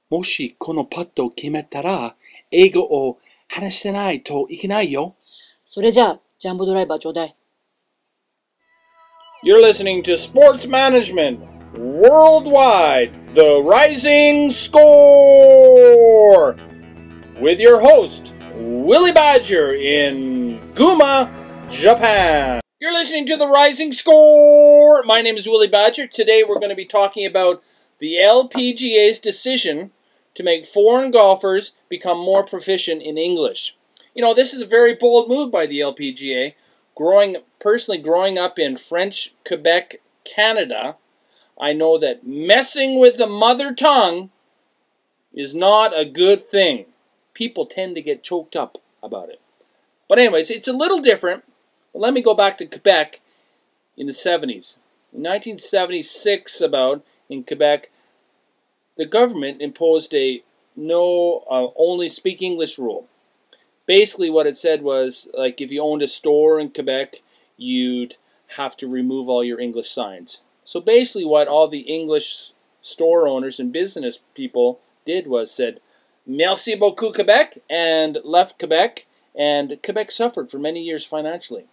もしこのパットを決めたら、英語を話してないといけないよ。それじゃあ、ジャンボドライバーちょうだい。You're listening to Sports Management Worldwide, the Rising Score, with your host, Willie Badger in Guma, Japan. You're listening to the Rising Score. My name is Willie Badger. Today we're going to be talking about the LPGA's decision to make foreign golfers become more proficient in English. You know, this is a very bold move by the LPGA. Personally growing up in French Quebec, Canada, I know that messing with the mother tongue is not a good thing. People tend to get choked up about it. But anyways, it's a little different. But let me go back to Quebec in the 70s. In 1976, in Quebec, the government imposed a only speak English rule. Basically what it said was, like, if you owned a store in Quebec, you'd have to remove all your English signs. So basically what all the English store owners and business people did was said, Merci Beaucoup Quebec, and left Quebec, and Quebec suffered for many years financially.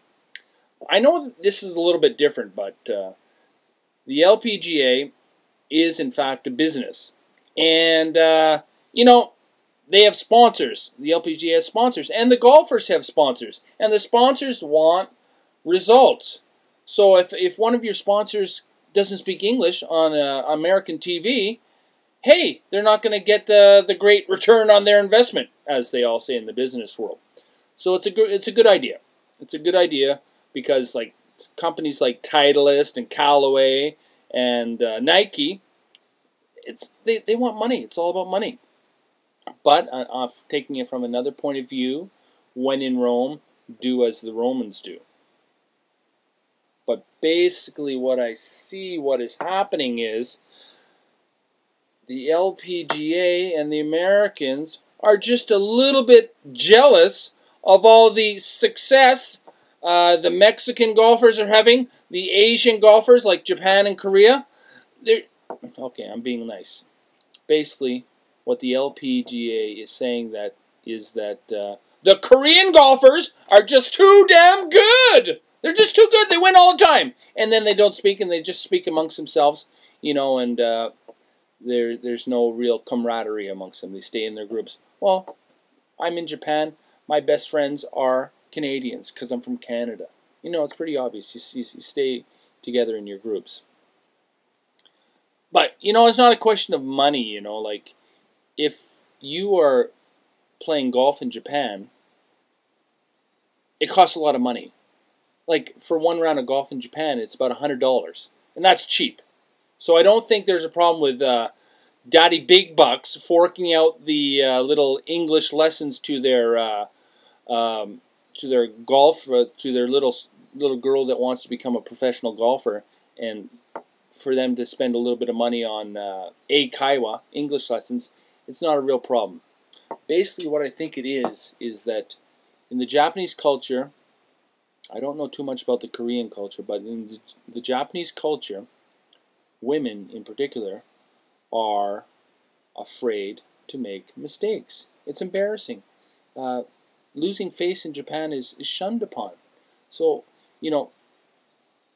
I know that this is a little bit different, but the LPGA is in fact a business. And, you know, they have sponsors. The LPGA has sponsors. And the golfers have sponsors. And the sponsors want results. So if one of your sponsors doesn't speak English on American TV, hey, they're not going to get the great return on their investment, as they all say in the business world. So it's a good idea. It's a good idea because like companies like Titleist and Callaway and Nike, they want money. It's all about money. But taking it from another point of view, when in Rome, do as the Romans do. But basically what I see, what is happening is the LPGA and the Americans are just a little bit jealous of all the success the Mexican golfers are having, the Asian golfers like Japan and Korea. Okay, I'm being nice. Basically, what the LPGA is saying is that the Korean golfers are just too damn good. They're just too good. They win all the time. And then they don't speak, and they just speak amongst themselves, you know, and there's no real camaraderie amongst them. They stay in their groups. Well, I'm in Japan. My best friends are Canadians because I'm from Canada. You know, it's pretty obvious. You stay together in your groups. But, you know, it's not a question of money, you know. Like, if you are playing golf in Japan, it costs a lot of money. Like, for one round of golf in Japan, it's about $100. And that's cheap. So I don't think there's a problem with Daddy Big Bucks forking out the little English lessons to their golf, to their little girl that wants to become a professional golfer, and for them to spend a little bit of money on Eikaiwa, English lessons. It's not a real problem. Basically what I think it is that in the Japanese culture, I don't know too much about the Korean culture, but in the Japanese culture, women in particular are afraid to make mistakes. It's embarrassing. Losing face in Japan is shunned upon. So, you know,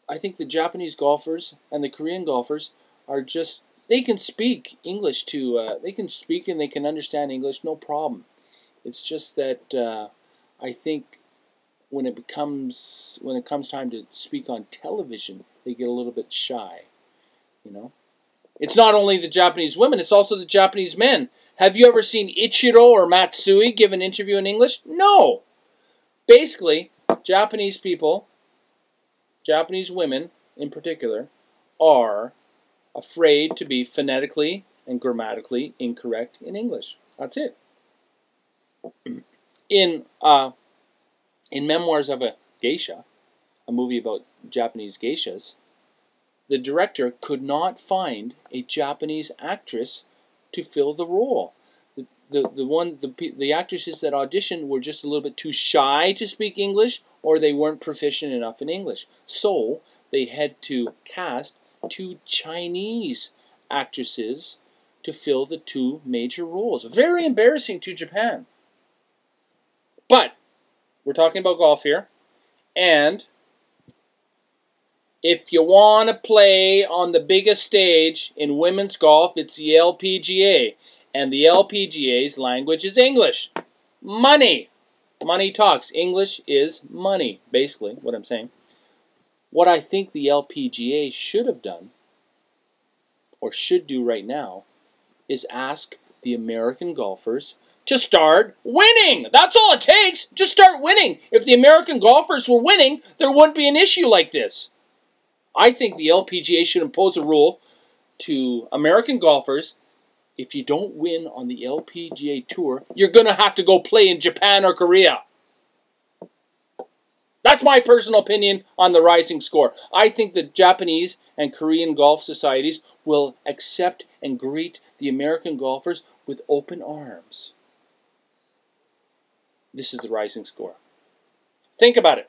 I think the Japanese golfers and the Korean golfers are just, they can speak English they can speak and they can understand English, no problem. It's just that I think when it comes time to speak on television, they get a little bit shy, you know. It's not only the Japanese women, it's also the Japanese men. Have you ever seen Ichiro or Matsui give an interview in English? No. Basically, Japanese people, Japanese women in particular, are afraid to be phonetically and grammatically incorrect in English. That's it. In Memoirs of a Geisha, a movie about Japanese geishas, the director could not find a Japanese actress to fill the role. The actresses that auditioned were just a little bit too shy to speak English, or they weren't proficient enough in English. So they had to cast two Chinese actresses to fill the two major roles. Very embarrassing to Japan. But we're talking about golf here. And if you want to play on the biggest stage in women's golf, it's the LPGA. And the LPGA's language is English. Money. Money talks. English is money, basically, what I'm saying. What I think the LPGA should have done, or should do right now, is ask the American golfers to start winning. That's all it takes. Just start winning. If the American golfers were winning, there wouldn't be an issue like this. I think the LPGA should impose a rule to American golfers: if you don't win on the LPGA Tour, you're going to have to go play in Japan or Korea. That's my personal opinion on the rising score. I think the Japanese and Korean golf societies will accept and greet the American golfers with open arms. This is the rising score. Think about it.